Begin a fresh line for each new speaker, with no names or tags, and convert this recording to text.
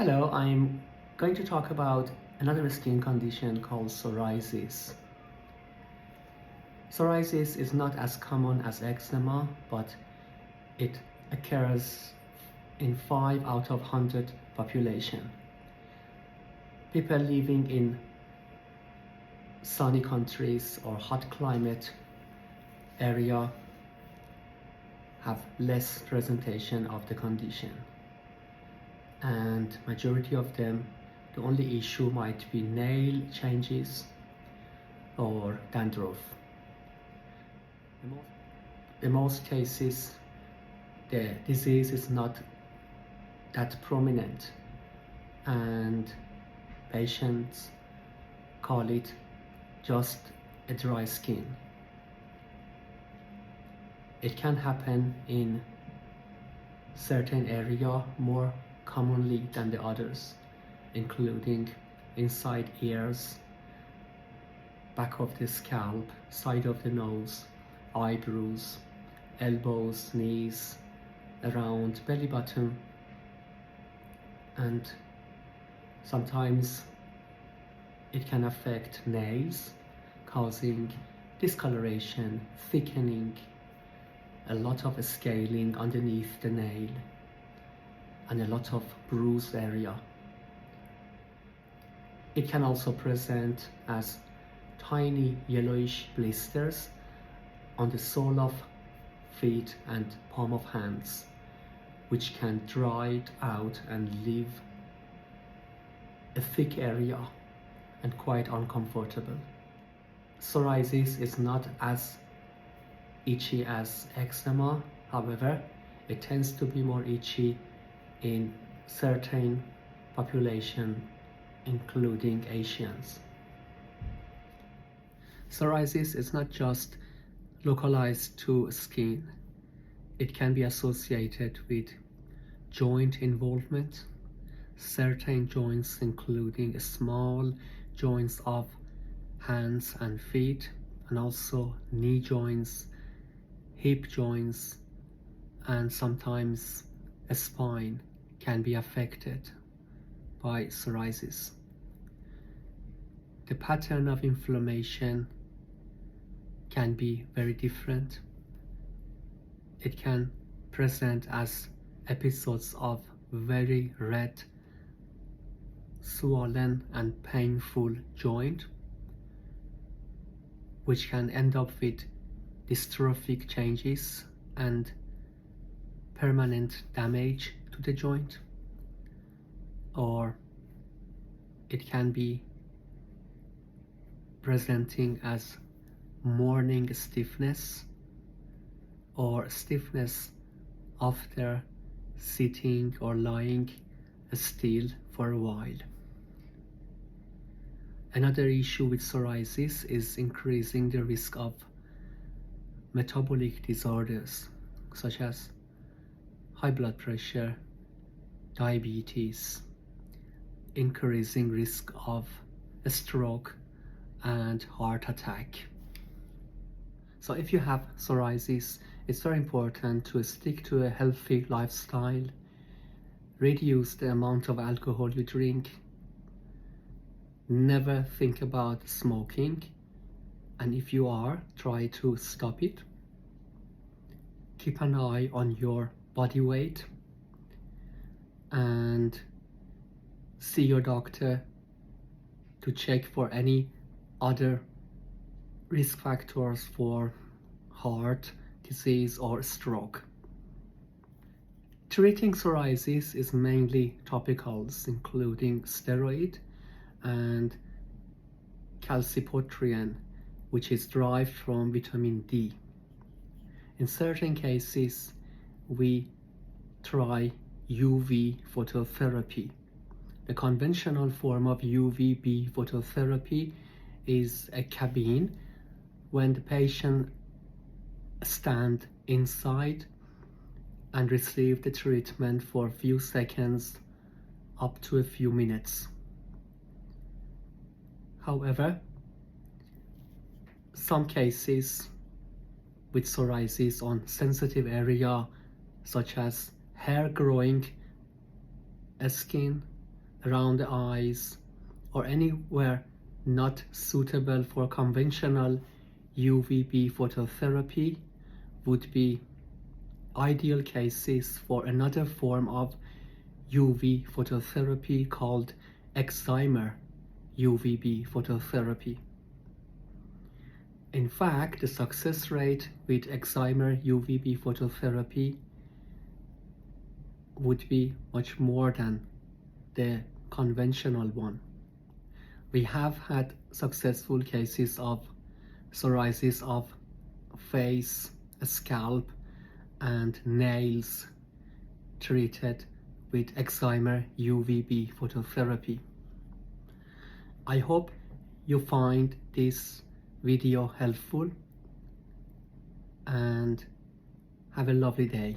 Hello, I'm going to talk about another skin condition called psoriasis. Psoriasis is not as common as eczema, but it occurs in 5 out of 100 population. People living in sunny countries or hot climate area have less presentation of the condition, and majority of them, the only issue might be nail changes or dandruff. In most cases, the disease is not that prominent, and patients call it just a dry skin. It can happen in certain area more commonly than the others, including inside ears, back of the scalp, side of the nose, eyebrows, elbows, knees, around belly button, and sometimes it can affect nails, causing discoloration, thickening, a lot of scaling underneath the nail, and a lot of bruised area. It can also present as tiny yellowish blisters on the sole of feet and palm of hands, which can dry out and leave a thick area and quite uncomfortable. Psoriasis is not as itchy as eczema, however, it tends to be more itchy in certain population, including Asians. Psoriasis is not just localized to skin. It can be associated with joint involvement, certain joints including small joints of hands and feet, and also knee joints, hip joints, and sometimes a spine can be affected by psoriasis. The pattern of inflammation can be very different. It can present as episodes of very red, swollen and painful joint, which can end up with dystrophic changes and permanent damage to the joint, or it can be presenting as morning stiffness or stiffness after sitting or lying still for a while. Another issue with psoriasis is increasing the risk of metabolic disorders such as high blood pressure, diabetes, increasing risk of a stroke and heart attack. So if you have psoriasis, it's very important to stick to a healthy lifestyle, reduce the amount of alcohol you drink, never think about smoking, and if you are, try to stop it. Keep an eye on your body weight and see your doctor to check for any other risk factors for heart disease or stroke. Treating psoriasis is mainly topicals, including steroid and calcipotriene, which is derived from vitamin D. In certain cases, we try UV phototherapy. The conventional form of UVB phototherapy is a cabin when the patient stand inside and receive the treatment for a few seconds up to a few minutes. However, some cases with psoriasis on sensitive area such as hair growing skin around the eyes, or anywhere not suitable for conventional UVB phototherapy would be ideal cases for another form of UV phototherapy called excimer UVB phototherapy. In fact, the success rate with excimer UVB phototherapy would be much more than the conventional one. We have had successful cases of psoriasis of face, scalp, and nails treated with excimer UVB phototherapy. I hope you find this video helpful and have a lovely day.